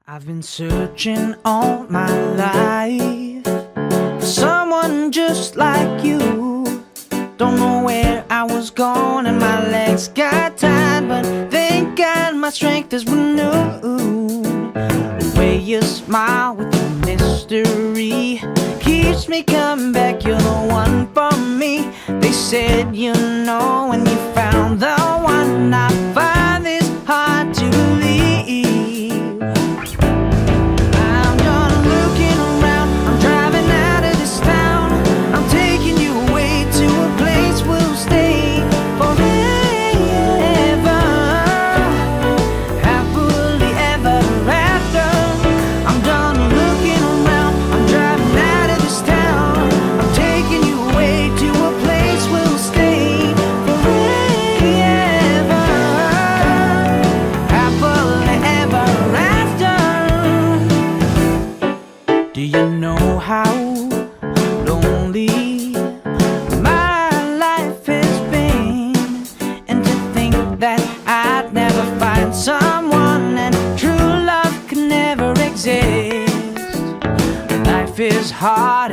I've been searching all my life for someone just like you. Don't know where I was going and my legs got tired, but thank God my strength is renewed. The way you smile with your mystery keeps me coming back. You're the one for me. They said you know when you found the one. I find this hard to believe. I'm done looking around. I'm driving out of this town. I'm taking you away to a place we'll stay forever, happily ever after. I'm done looking around. I'm driving out of this town. I'm taking you away to a place we'll stay forever, happily ever after. Do you know how lonely my life has been? And to think that I'd never find someone and true love could never exist. Life is hard.